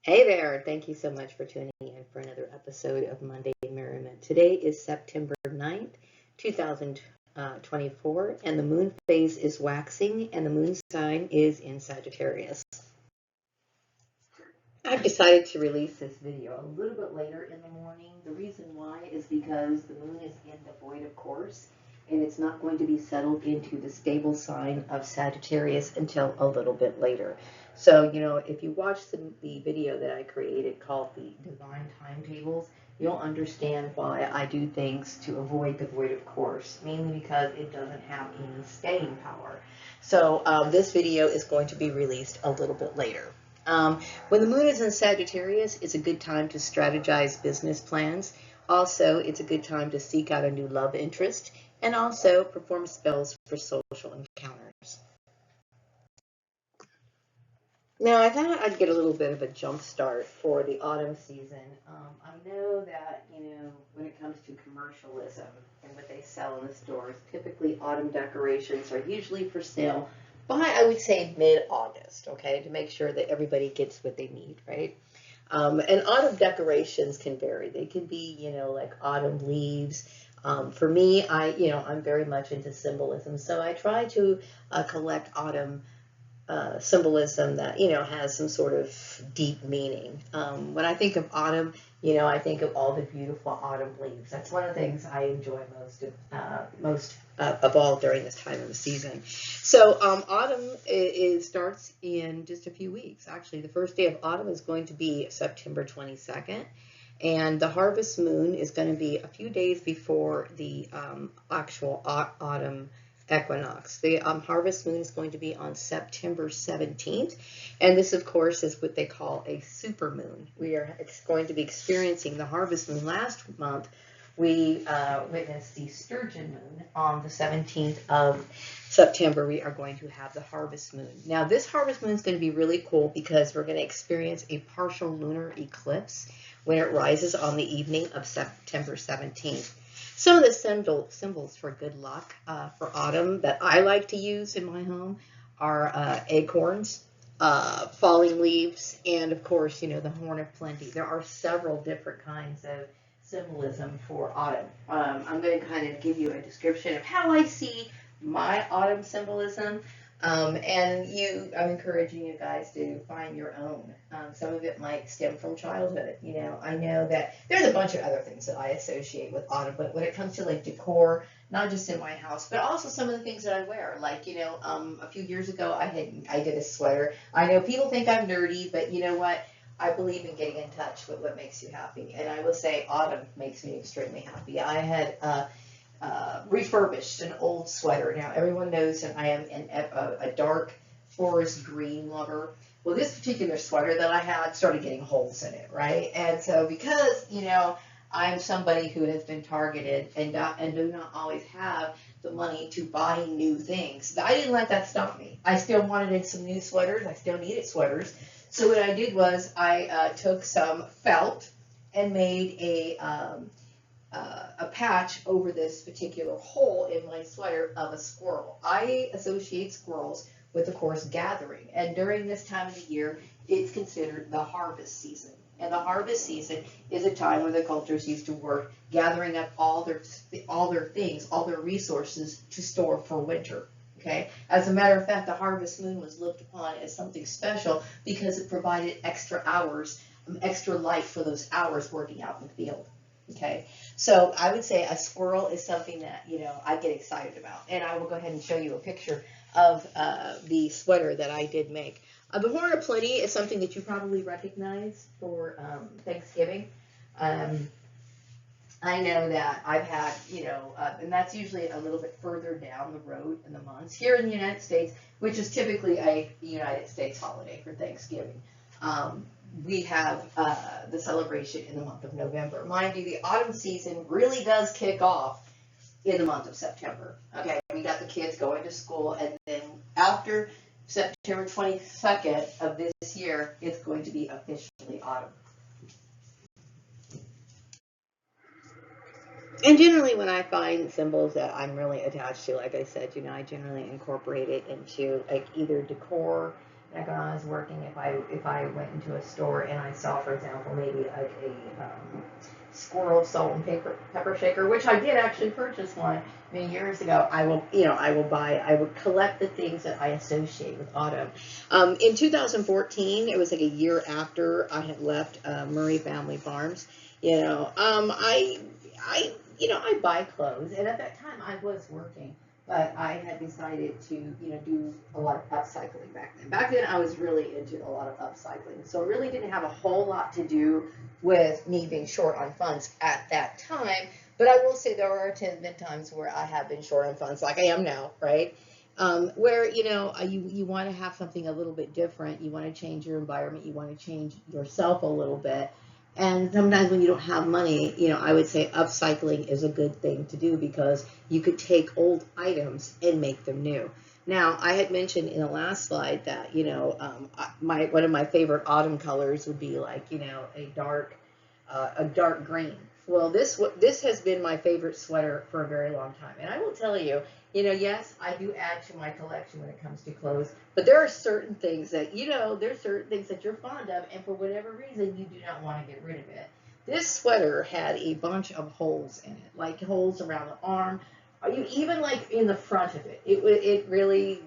Hey there, thank you so much for tuning in for another episode of Monday Merriment. Today is September 9th, 2024, and the moon phase is waxing, and the moon sign is in Sagittarius. I've decided to release this video a little bit later in the morning. The reason why is because the moon is in the void of course, and it's not going to be settled into the stable sign of Sagittarius until a little bit later. So, if you watch the video that I created called the Divine Timetables, you'll understand why I do things to avoid the void of course, mainly because it doesn't have any staying power. So this video is going to be released a little bit later. When the moon is in Sagittarius, it's a good time to strategize business plans. Also, it's a good time to seek out a new love interest and also perform spells for social encounters. Now, I thought I'd get a little bit of a jump start for the autumn season. I know that, when it comes to commercialism and what they sell in the stores, typically autumn decorations are usually for sale by, I would say, mid-August, okay, to make sure that everybody gets what they need, right? And autumn decorations can vary. They can be, like autumn leaves. For me, I'm very much into symbolism, so I try to collect autumn symbolism that, has some sort of deep meaning. When I think of autumn, I think of all the beautiful autumn leaves. That's one of the things I enjoy most of all during this time of the season. So autumn starts in just a few weeks. Actually, the first day of autumn is going to be September 22nd. And the harvest moon is going to be a few days before the actual autumn equinox. The harvest moon is going to be on September 17th, and this, of course, is what they call a super moon. We are going to be experiencing the harvest moon. Last month, we witnessed the sturgeon moon. On the 17th of September, we are going to have the harvest moon. Now, this harvest moon is going to be really cool because we're going to experience a partial lunar eclipse when it rises on the evening of September 17th. Some of the symbols for good luck for autumn that I like to use in my home are acorns, falling leaves, and of course, the horn of plenty. There are several different kinds of symbolism for autumn. I'm going to kind of give you a description of how I see my autumn symbolism. I'm encouraging you guys to find your own. Some of it might stem from childhood. I know that there's a bunch of other things that I associate with autumn, but when it comes to like decor, not just in my house, but also some of the things that I wear. Like, a few years ago, I did a sweater. I know people think I'm nerdy, but you know what? I believe in getting in touch with what makes you happy. And I will say autumn makes me extremely happy. I had refurbished an old sweater. Now, everyone knows that I am a dark forest green lover. Well, this particular sweater that I had started getting holes in it, right? And so because, I'm somebody who has been targeted and do not always have the money to buy new things, I didn't let that stop me. I still wanted some new sweaters. I still needed sweaters. So what I did was I took some felt and made a patch over this particular hole in my sweater of a squirrel. I associate squirrels with, of course, gathering. And during this time of the year, it's considered the harvest season. And the harvest season is a time when the cultures used to work gathering up all their things, all their resources to store for winter. Okay. As a matter of fact, the harvest moon was looked upon as something special because it provided extra hours, extra life for those hours working out in the field. Okay, so I would say a squirrel is something that, I get excited about. And I will go ahead and show you a picture of the sweater that I did make. The horn of plenty is something that you probably recognize for Thanksgiving. I know that I've had, and that's usually a little bit further down the road in the months. Here in the United States, which is typically a United States holiday for Thanksgiving, we have the celebration in the month of November. Mind you, the autumn season really does kick off in the month of September. Okay, we got the kids going to school, and then after September 22nd of this year, it's going to be officially autumn. And generally when I find symbols that I'm really attached to, like I said, I generally incorporate it into like either decor, Back when I was working, if I went into a store and I saw, for example, maybe like a Squirrel salt and pepper shaker, which I did actually purchase one many years ago. I would collect the things that I associate with autumn. In 2014, it was like a year after I had left Murray Family Farms. I buy clothes, and at that time I was working, but I had decided to, do a lot of upcycling back then. Back then, I was really into a lot of upcycling, so it really didn't have a whole lot to do with me being short on funds at that time. But I will say there are been times where I have been short on funds, like I am now, right? Where you want to have something a little bit different. You want to change your environment. You want to change yourself a little bit. And sometimes when you don't have money, I would say upcycling is a good thing to do because you could take old items and make them new. Now, I had mentioned in the last slide that, one of my favorite autumn colors would be like, a dark green. Well, this has been my favorite sweater for a very long time. And I will tell you, yes, I do add to my collection when it comes to clothes, but there are certain things that, there's certain things that you're fond of, and for whatever reason, you do not want to get rid of it. This sweater had a bunch of holes in it, like holes around the arm, even like in the front of it. It really,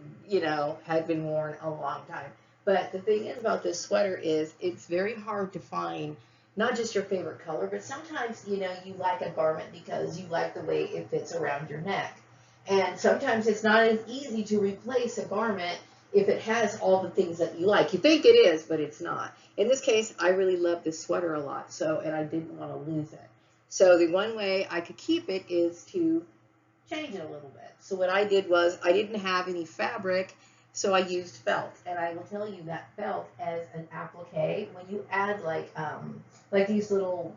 had been worn a long time. But the thing is about this sweater is it's very hard to find not just your favorite color, but sometimes, you like a garment because you like the way it fits around your neck. And sometimes it's not as easy to replace a garment if it has all the things that you like. You think it is, but it's not. In this case, I really love this sweater a lot, and I didn't want to lose it. So the one way I could keep it is to change it a little bit. So what I did was I didn't have any fabric, so I used felt. And I will tell you that felt as an applique, when you add like these little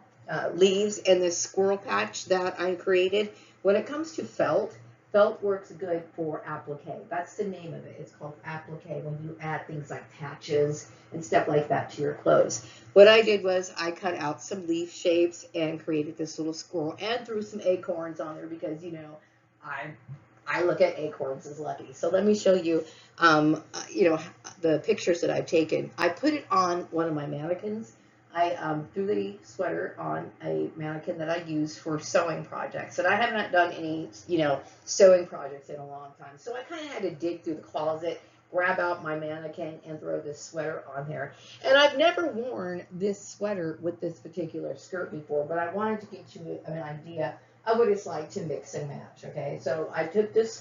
leaves and this squirrel patch that I created, when it comes to felt works good for applique. That's the name of it. It's called applique when you add things like patches and stuff like that to your clothes. What I did was I cut out some leaf shapes and created this little squirrel and threw some acorns on there because, I look at acorns as lucky. So let me show you, the pictures that I've taken. I put it on one of my mannequins. I threw the sweater on a mannequin that I use for sewing projects. And I have not done any, sewing projects in a long time. So I kind of had to dig through the closet, grab out my mannequin, and throw this sweater on there. And I've never worn this sweater with this particular skirt before, but I wanted to get you an idea of what it's like to mix and match, okay? So I took this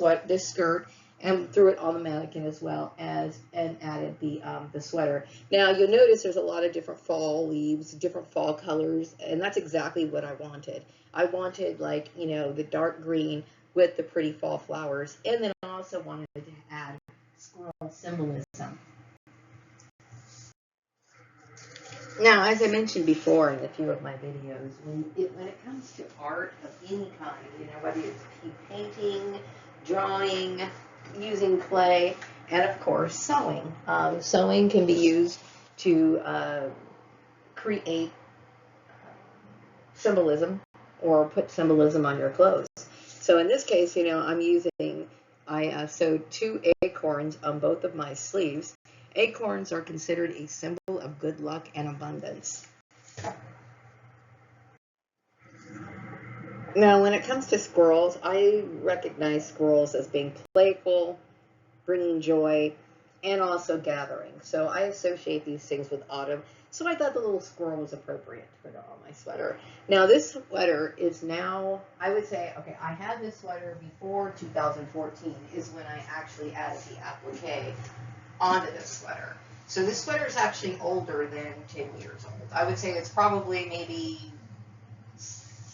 skirt and threw it on the mannequin as well and added the sweater. Now you'll notice there's a lot of different fall leaves, different fall colors, and that's exactly what I wanted. I wanted the dark green with the pretty fall flowers, and then I also wanted to add squirrel symbolism. Now, as I mentioned before in a few of my videos, when it comes to art of any kind, whether it's painting, drawing, using clay, and of course sewing. Sewing can be used to create symbolism or put symbolism on your clothes. So in this case, I sewed 2 acorns on both of my sleeves. Acorns are considered a symbol of good luck and abundance. Now, when it comes to squirrels, I recognize squirrels as being playful, bringing joy, and also gathering. So I associate these things with autumn. So I thought the little squirrel was appropriate to put on my sweater. Now, this sweater is now, I would say, okay, I had this sweater before 2014 is when I actually added the applique onto this sweater. So this sweater is actually older than 10 years old. I would say it's probably maybe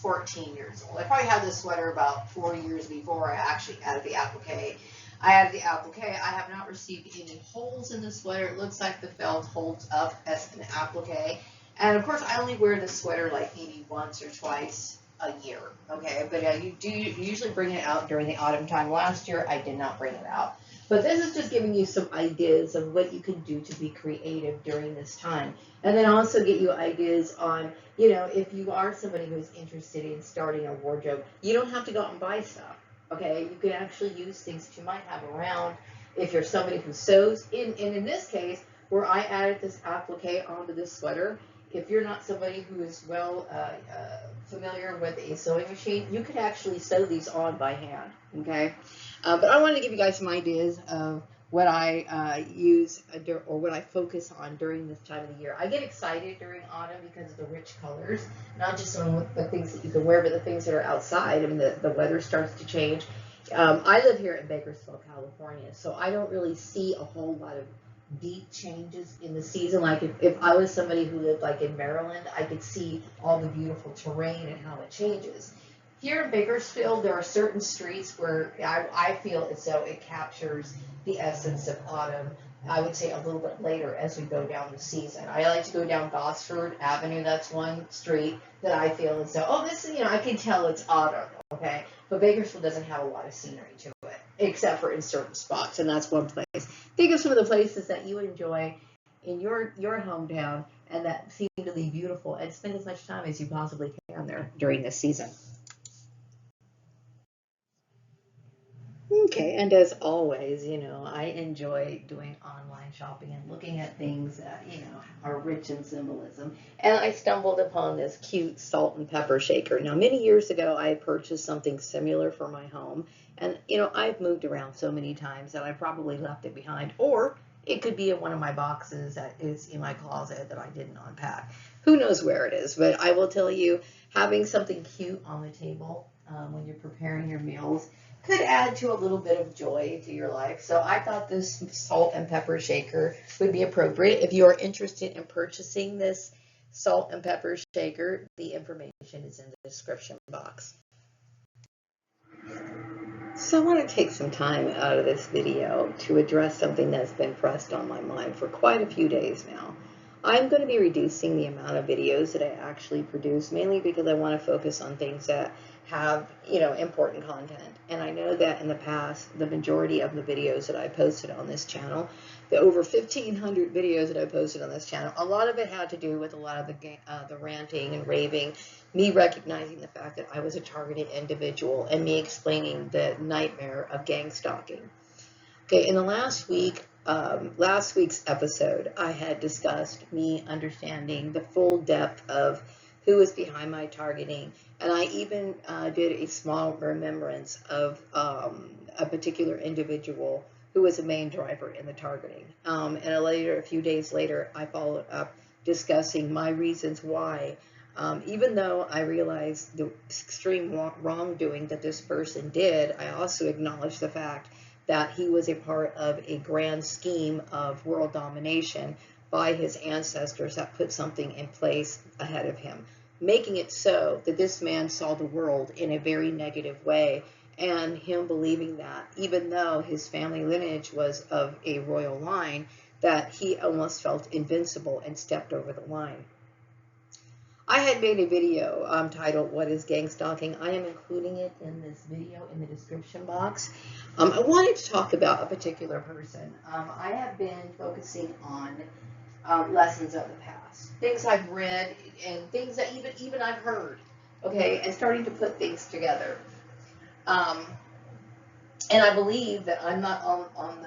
14 years old. I probably had this sweater about 4 years before I actually added the applique. I have not received any holes in the sweater. It looks like the felt holds up as an applique. And of course, I only wear this sweater like maybe once or twice a year. Okay, but you do usually bring it out during the autumn time. Last year, I did not bring it out. But this is just giving you some ideas of what you can do to be creative during this time. And then also get you ideas on, if you are somebody who's interested in starting a wardrobe, you don't have to go out and buy stuff, okay? You can actually use things that you might have around If you're somebody who sews, in this case, where I added this applique onto this sweater, if you're not somebody who is well familiar with a sewing machine, you could actually sew these on by hand, okay? But I wanted to give you guys some ideas of what I use or what I focus on during this time of the year. I get excited during autumn because of the rich colors, not just on the things that you can wear, but the things that are outside. I mean, the weather starts to change. I live here in Bakersfield, California, so I don't really see a whole lot of deep changes in the season. Like if I was somebody who lived like in Maryland, I could see all the beautiful terrain and how it changes. Here in Bakersfield, there are certain streets where I feel as though it captures the essence of autumn. I would say a little bit later as we go down the season. I like to go down Gosford Avenue. That's one street that I feel as though, oh, this is, I can tell it's autumn, okay? But Bakersfield doesn't have a lot of scenery to it, except for in certain spots, and that's one place. Think of some of the places that you enjoy in your hometown and that seem to be beautiful, and spend as much time as you possibly can there during this season. Okay, and as always, I enjoy doing online shopping and looking at things that, are rich in symbolism. And I stumbled upon this cute salt and pepper shaker. Now, many years ago, I purchased something similar for my home. And, I've moved around so many times that I probably left it behind. Or it could be in one of my boxes that is in my closet that I didn't unpack. Who knows where it is? But I will tell you, having something cute on the table when you're preparing your meals could add to a little bit of joy to your life. So I thought this salt and pepper shaker would be appropriate. If you are interested in purchasing this salt and pepper shaker, the information is in the description box. So I want to take some time out of this video to address something that's been pressed on my mind for quite a few days now. I'm going to be reducing the amount of videos that I actually produce, mainly because I want to focus on things that have, important content. And I know that in the past, the majority of the videos that I posted on this channel, the over 1,500 videos that I posted on this channel, a lot of it had to do with a lot of the ranting and raving, me recognizing the fact that I was a targeted individual, and me explaining the nightmare of gang stalking. Okay, in the last week's episode, I had discussed me understanding the full depth of who was behind my targeting, and I even did a small remembrance of a particular individual who was a main driver in the targeting. And a few days later, I followed up discussing my reasons why, even though I realized the extreme wrongdoing that this person did, I also acknowledged the fact that he was a part of a grand scheme of world domination by his ancestors that put something in place ahead of him, making it so that this man saw the world in a very negative way, and him believing that even though his family lineage was of a royal line, that he almost felt invincible and stepped over the line. I had made a video titled, "What is Gang Stalking?" I am including it in this video in the description box. I wanted to talk about a particular person. I have been focusing on lessons of the past, things I've read and things that even I've heard, okay, and starting to put things together. And I believe that I'm not on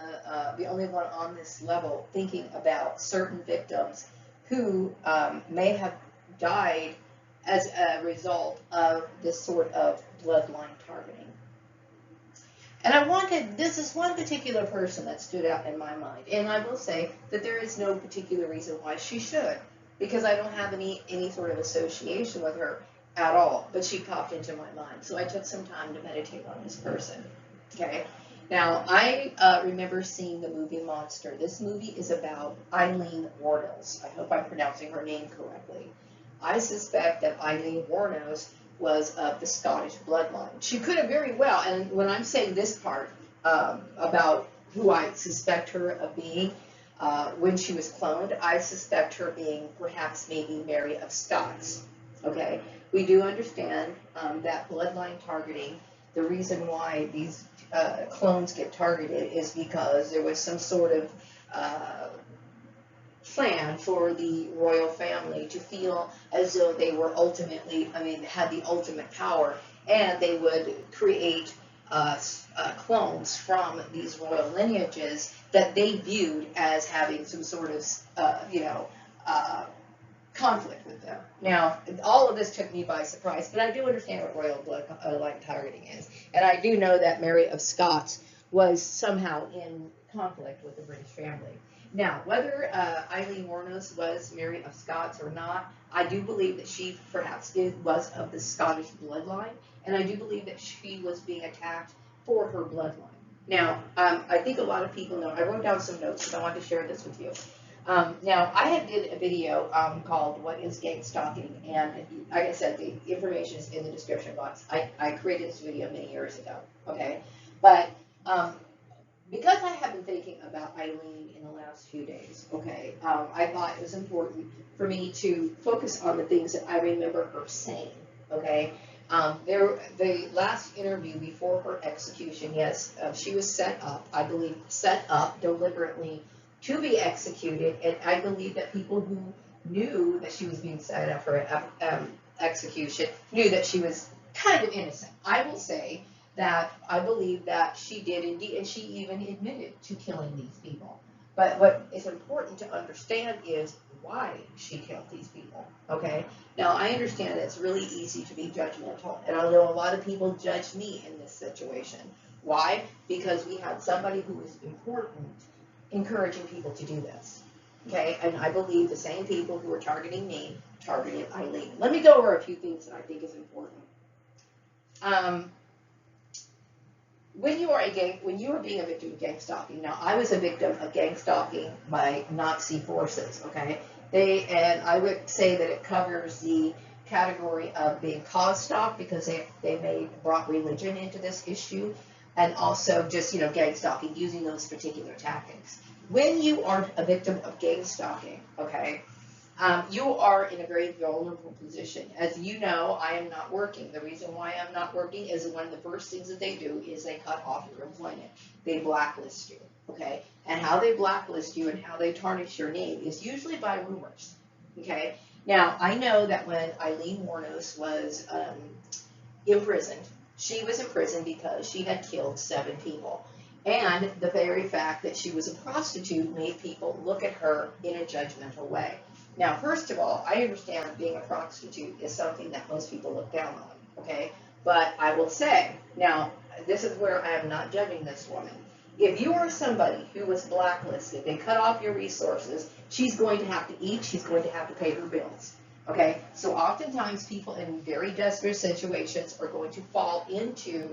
the only one on this level thinking about certain victims who may have died as a result of this sort of bloodline targeting. And this is one particular person that stood out in my mind. And I will say that there is no particular reason why she should, because I don't have any sort of association with her at all. But she popped into my mind. So I took some time to meditate on this person. Okay. Now, I remember seeing the movie Monster. This movie is about Aileen Wuornos. I hope I'm pronouncing her name correctly. I suspect that Aileen Wuornos was of the Scottish bloodline. She could have very well, and when I'm saying this part about who I suspect her of being, when she was cloned, I suspect her being perhaps maybe Mary of Scots. Okay, we do understand that bloodline targeting, the reason why these clones get targeted is because there was some sort of plan for the royal family to feel as though they were ultimately, had the ultimate power, and they would create clones from these royal lineages that they viewed as having some sort of, conflict with them. Now, all of this took me by surprise, but I do understand what royal bloodline targeting is. And I do know that Mary of Scots was somehow in conflict with the British family. Now, whether Aileen Wuornos was Mary of Scots or not, I do believe that she perhaps was of the Scottish bloodline, and I do believe that she was being attacked for her bloodline. Now, I think a lot of people know, I wrote down some notes because I wanted to share this with you. Now, I had did a video called What is Gangstalking, and like I said, the information is in the description box. I created this video many years ago, okay? But because I have been thinking about Aileen in the last few days, okay, I thought it was important for me to focus on the things that I remember her saying, okay? The last interview before her execution, yes, she was set up, I believe, set up deliberately to be executed, and I believe that people who knew that she was being set up for execution knew that she was kind of innocent. I will say that I believe that she did indeed, and she even admitted to killing these people. But what is important to understand is why she killed these people, okay? Now, I understand it's really easy to be judgmental, and I know a lot of people judge me in this situation. Why? Because we had somebody who was important encouraging people to do this, okay? And I believe the same people who were targeting me targeted Aileen. Let me go over a few things that I think is important. When you are being a victim of gang stalking, now I was a victim of gang stalking by Nazi forces, okay? And I would say that it covers the category of being cause stalked because they brought religion into this issue, and also just, gang stalking, using those particular tactics. When you are a victim of gang stalking, okay, you are in a very vulnerable position. As you know, I am not working. The reason why I'm not working is one of the first things that they do is they cut off your employment. They blacklist you, okay? And how they blacklist you and how they tarnish your name is usually by rumors, okay? Now, I know that when Aileen Wuornos was imprisoned, she was imprisoned because she had killed 7 people. And the very fact that she was a prostitute made people look at her in a judgmental way. Now, first of all, I understand being a prostitute is something that most people look down on, okay? But I will say, now, this is where I am not judging this woman. If you are somebody who was blacklisted, they cut off your resources, she's going to have to eat, she's going to have to pay her bills, okay? So oftentimes people in very desperate situations are going to fall into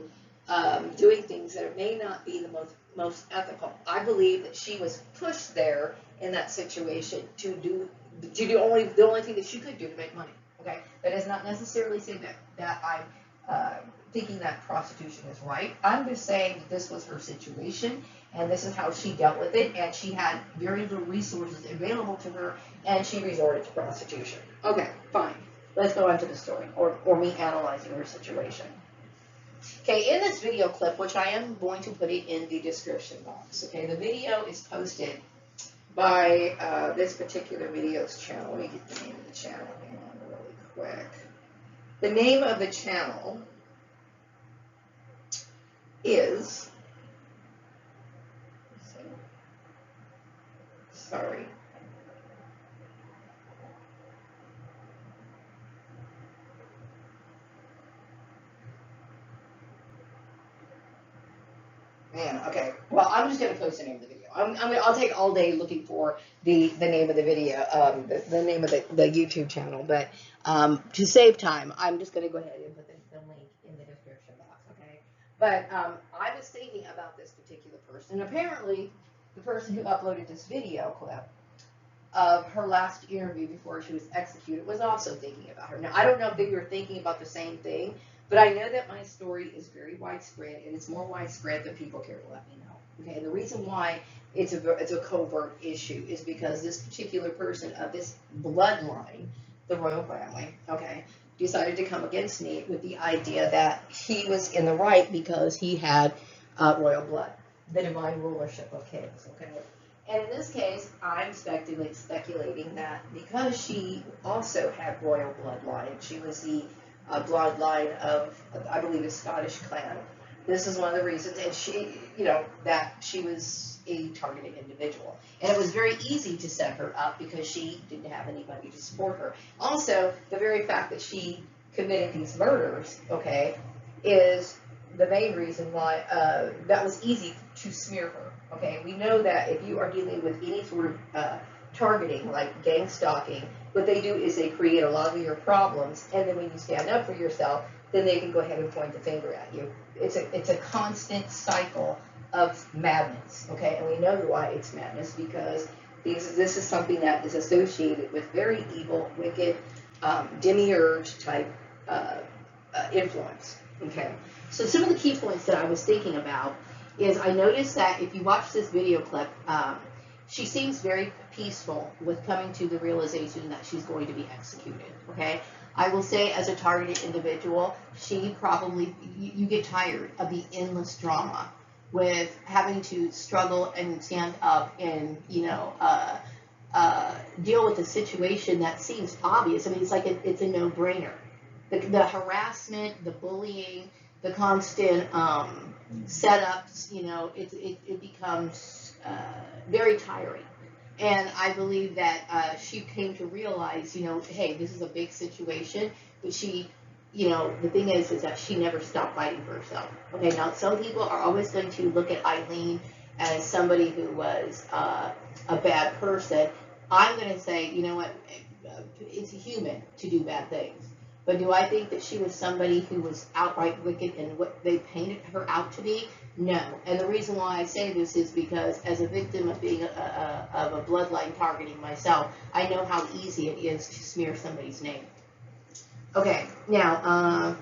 doing things that may not be the most ethical. I believe that she was pushed there in that situation to do the only thing that she could do to make money. Okay, that does not necessarily say that I'm thinking that prostitution is right. I'm just saying that this was her situation, and this is how she dealt with it, and she had very little resources available to her, and she resorted to prostitution. Okay, fine. Let's go on to the story, or me analyzing her situation. Okay, in this video clip, which I am going to put it in the description box, okay, the video is posted by this particular video's channel. Let me get the name of the channel. Hang on really quick. The name of the channel is, sorry. Man, okay. Well, I'm just going to post the name of the video. I'll take all day looking for the name of the video, the name of the YouTube channel. But to save time, I'm just going to go ahead and put the link in the description box, okay? But I was thinking about this particular person. Apparently, the person who uploaded this video clip of her last interview before she was executed was also thinking about her. Now, I don't know if they were thinking about the same thing, but I know that my story is very widespread, and it's more widespread than people care to let me know. Okay, and the reason why it's a covert issue is because this particular person of this bloodline, the royal family, okay, decided to come against me with the idea that he was in the right because he had royal blood, the divine rulership of kings, okay? And in this case, I'm speculating that because she also had royal bloodline, she was the bloodline of, I believe, a Scottish clan, This is one of the reasons, and she, that she was a targeted individual. And it was very easy to set her up because she didn't have anybody to support her. Also, the very fact that she committed these murders, okay, is the main reason why that was easy to smear her, okay? We know that if you are dealing with any sort of targeting, like gang stalking, what they do is they create a lot of your problems, and then when you stand up for yourself, then they can go ahead and point the finger at you. It's a constant cycle of madness, okay? And we know why it's madness, because this is something that is associated with very evil, wicked, demiurge type influence, okay? So some of the key points that I was thinking about is I noticed that if you watch this video clip, she seems very peaceful with coming to the realization that she's going to be executed, okay? I will say, as a targeted individual, she probably, you get tired of the endless drama with having to struggle and stand up and, deal with a situation that seems obvious. I mean, it's like it's a no-brainer. The harassment, the bullying, the constant setups, it becomes very tiring. And I believe that she came to realize, hey, this is a big situation, but she, the thing is that she never stopped fighting for herself. Okay, now some people are always going to look at Aileen as somebody who was a bad person. I'm going to say, you know what, it's human to do bad things. But do I think that she was somebody who was outright wicked and what they painted her out to be? No. And the reason why I say this is because as a victim of being of a bloodline targeting myself, I know how easy it is to smear somebody's name. Okay, now,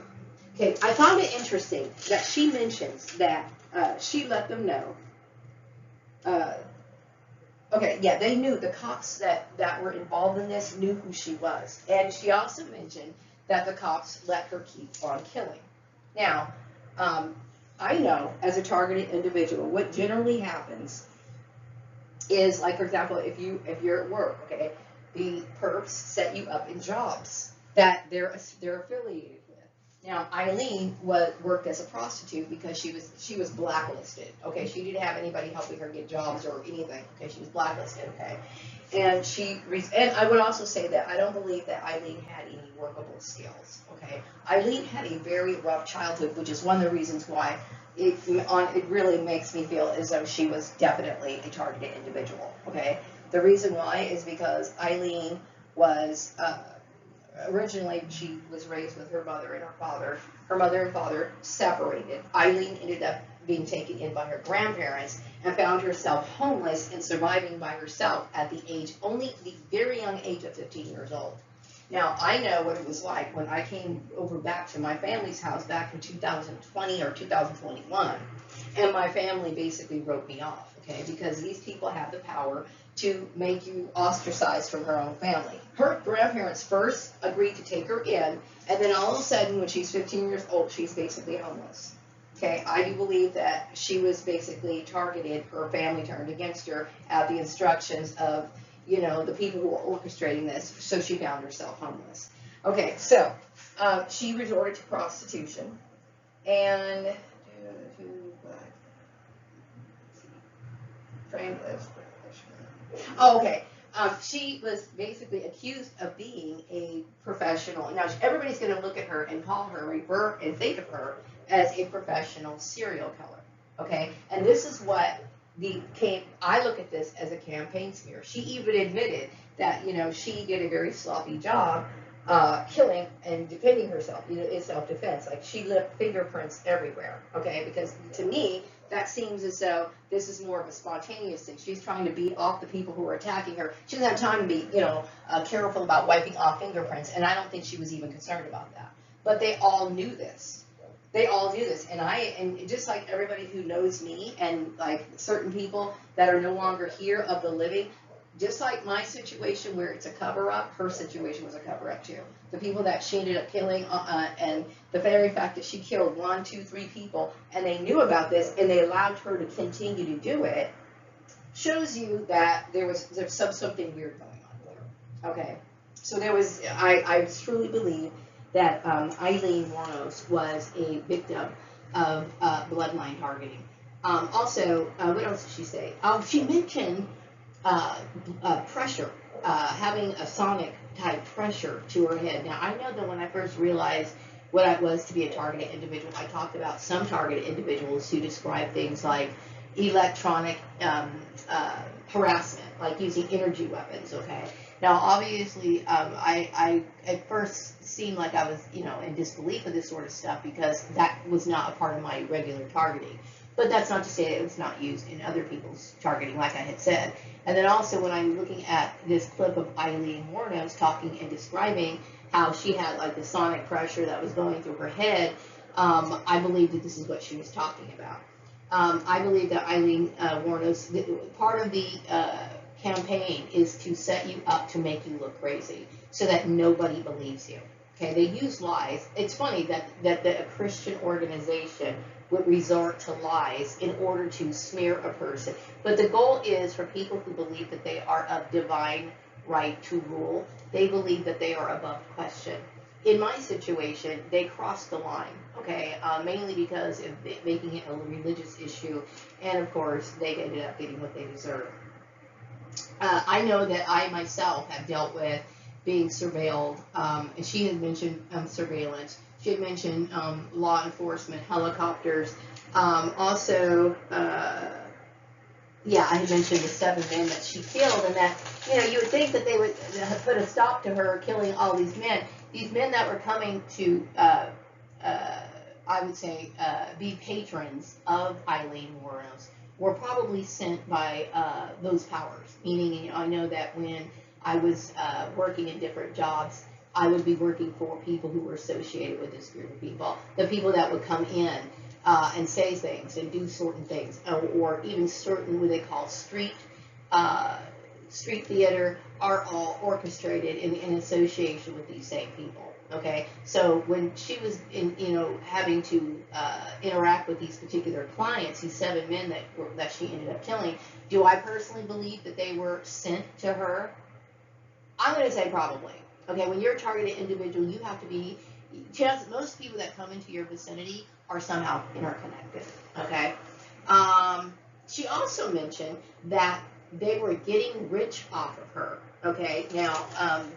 I found it interesting that she mentions that she let them know. They knew, the cops that were involved in this knew who she was. And she also mentioned that the cops let her keep on killing. Now, I know, as a targeted individual, what generally happens is, like, for example, if you're at work, okay, the perps set you up in jobs that they're affiliated with. Now, Aileen worked as a prostitute because she was blacklisted. Okay, she didn't have anybody helping her get jobs or anything. Okay, she was blacklisted. Okay, and I would also say that I don't believe that Aileen had any workable skills. Okay, Aileen had a very rough childhood, which is one of the reasons why it really makes me feel as though she was definitely a targeted individual. Okay, the reason why is because Aileen was originally she was raised with her mother and her father. Her mother and father separated. Aileen ended up being taken in by her grandparents and found herself homeless and surviving by herself at the very young age of 15 years old. Now, I know what it was like when I came over back to my family's house back in 2020 or 2021, and my family basically wrote me off, okay, because these people have the power to make you ostracized from her own family. Her grandparents first agreed to take her in, and then all of a sudden, when she's 15 years old, she's basically homeless. Okay, I do believe that she was basically targeted, her family turned against her at the instructions of, the people who were orchestrating this, so she found herself homeless. Okay, so she resorted to prostitution, and she was basically accused of being a professional. Now, everybody's going to look at her and call her, refer and think of her as a professional serial killer. Okay, and this is what I look at this as a campaign smear. She even admitted that, she did a very sloppy job killing and defending herself, in self-defense. Like, she left fingerprints everywhere, okay? Because to me, that seems as though this is more of a spontaneous thing. She's trying to beat off the people who are attacking her. She doesn't have time to be, careful about wiping off fingerprints, and I don't think she was even concerned about that. But they all knew this. They all do this, and just like everybody who knows me, and like certain people that are no longer here of the living, just like my situation where it's a cover-up, her situation was a cover-up too. The people that she ended up killing, and the very fact that she killed 1, 2, 3 people, and they knew about this, and they allowed her to continue to do it, shows you that there's something weird going on there. Okay, so I truly believe that Aileen Wuornos was a victim of bloodline targeting. Also, what else did she say? She mentioned pressure, having a sonic type pressure to her head. Now, I know that when I first realized what I was to be a targeted individual, I talked about some targeted individuals who describe things like electronic harassment, like using energy weapons, okay? Now, obviously, I at first seemed like I was, in disbelief of this sort of stuff because that was not a part of my regular targeting. But that's not to say it was not used in other people's targeting, like I had said. And then also when I'm looking at this clip of Aileen Wuornos talking and describing how she had like the sonic pressure that was going through her head, I believe that this is what she was talking about. I believe that Aileen Wuornos, part of the campaign is to set you up to make you look crazy so that nobody believes you. Okay, they use lies. It's funny that a Christian organization would resort to lies in order to smear a person. But the goal is for people who believe that they are of divine right to rule. They believe that they are above question. In my situation, they crossed the line, okay, mainly because of making it a religious issue, and of course, they ended up getting what they deserve. I know that I myself have dealt with being surveilled, and she had mentioned surveillance. She had mentioned law enforcement, helicopters. Also, I had mentioned the 7 men that she killed, and that, you would think that they would put a stop to her killing all these men. These men that were coming to, I would say, be patrons of Aileen Wuornos were probably sent by those powers. Meaning, I know that when I was working in different jobs, I would be working for people who were associated with this group of people. The people that would come in and say things and do certain things, or even certain what they call street theater, are all orchestrated in association with these same people. Okay, so when she was having to interact with these particular clients, these 7 men that she ended up killing, do I personally believe that they were sent to her? I'm going to say probably. Okay, when you're a targeted individual, you have to be, most people that come into your vicinity are somehow interconnected, okay? She also mentioned that they were getting rich off of her, okay? Now,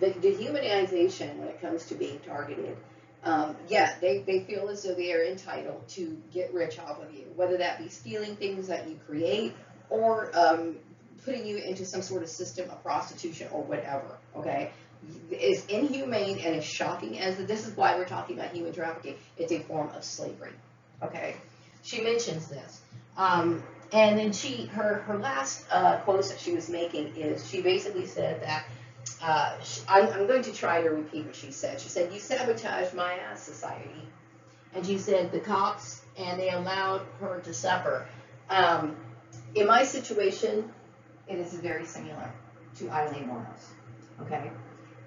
the dehumanization when it comes to being targeted, they feel as though they are entitled to get rich off of you, whether that be stealing things that you create or putting you into some sort of system of prostitution or whatever, okay? As inhumane and as shocking as this is why we're talking about human trafficking. It's a form of slavery. Okay, she mentions this, and then her last quotes that she was making is she basically said that I'm going to try to repeat what she said. She said, "You sabotaged my ass society," and she said the cops and they allowed her to suffer. In my situation, it is very similar to Aileen Wuornos. Okay.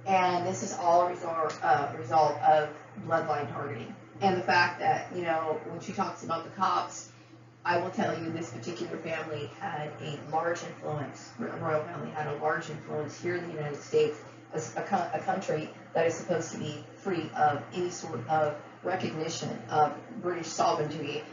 And this is all a result of bloodline targeting. And the fact that, when she talks about the cops, I will tell you this particular family had a large influence, the royal family had a large influence here in the United States, as a country that is supposed to be free of any sort of recognition of British sovereignty.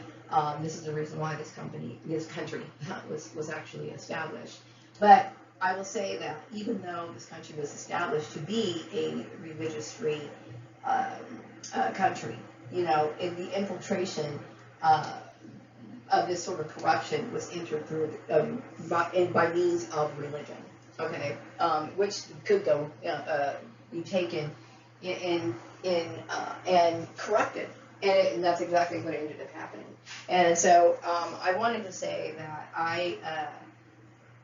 This is the reason why this country was actually established. But I will say that even though this country was established to be a religious-free country, in the infiltration of this sort of corruption was entered through by means of religion, okay, which could go be taken and corrupted, and that's exactly what ended up happening. And so I wanted to say that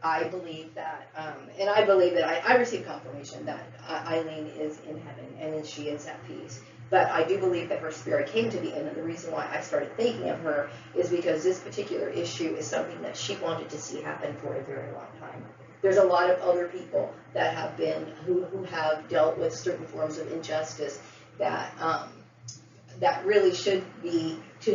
I believe that, and I believe that I received confirmation that Aileen is in heaven and that she is at peace. But I do believe that her spirit came to the end, and the reason why I started thinking of her is because this particular issue is something that she wanted to see happen for a very long time. There's a lot of other people that have been, who have dealt with certain forms of injustice that that really should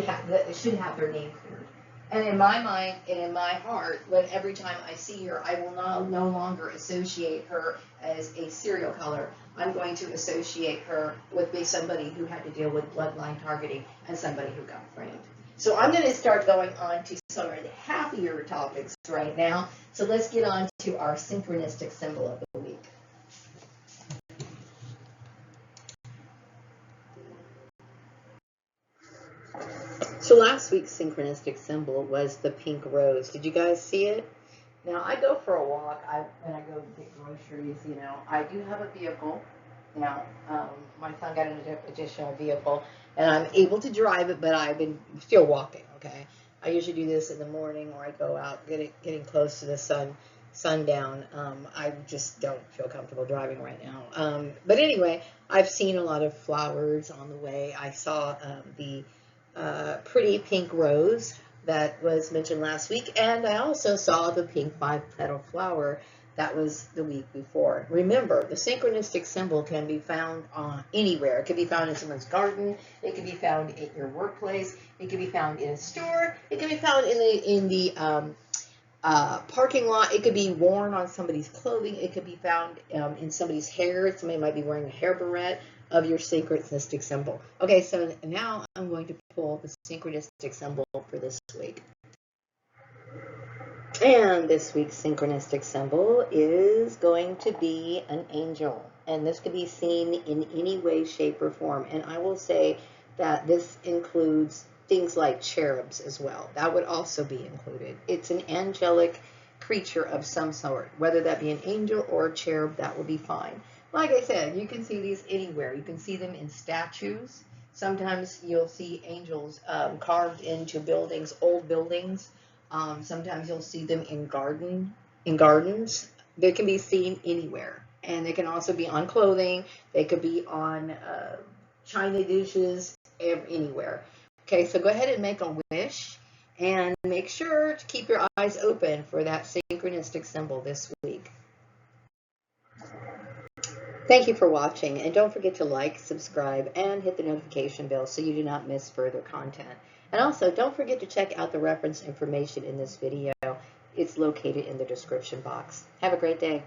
have their name cleared. And in my mind and in my heart, every time I see her, I will no longer associate her as a serial killer. I'm going to associate her with somebody who had to deal with bloodline targeting and somebody who got framed. So I'm going to start going on to some of the happier topics right now. So let's get on to our synchronistic symbol of the week. So last week's synchronistic symbol was the pink rose. Did you guys see it? Now, I go for a walk. When I go get groceries, you know, I do have a vehicle. Now, my son got an additional vehicle, and I'm able to drive it, but I've been still walking, okay? I usually do this in the morning, or I go out getting close to the sundown. I just don't feel comfortable driving right now. But anyway, I've seen a lot of flowers on the way. I saw the pretty pink rose that was mentioned last week, and I also saw the pink 5-petal flower that was the week before. Remember, the synchronistic symbol can be found anywhere. It can be found in someone's garden. It can be found at your workplace. It can be found in a store. It can be found in the parking lot. It could be worn on somebody's clothing. It could be found in somebody's hair. Somebody might be wearing a hair barrette of your synchronistic symbol. Okay, so now I'm going to pull the synchronistic symbol for this week. And this week's synchronistic symbol is going to be an angel. And this could be seen in any way, shape, or form. And I will say that this includes things like cherubs as well. That would also be included. It's an angelic creature of some sort. Whether that be an angel or a cherub, that will be fine. Like I said, you can see these anywhere. You can see them in statues. Sometimes you'll see angels carved into buildings, old buildings. Sometimes you'll see them in gardens. They can be seen anywhere. And they can also be on clothing. They could be on china dishes, anywhere. Okay, so go ahead and make a wish. And make sure to keep your eyes open for that synchronistic symbol this week. Thank you for watching, and don't forget to like, subscribe, and hit the notification bell so you do not miss further content. And also, don't forget to check out the reference information in this video. It's located in the description box. Have a great day.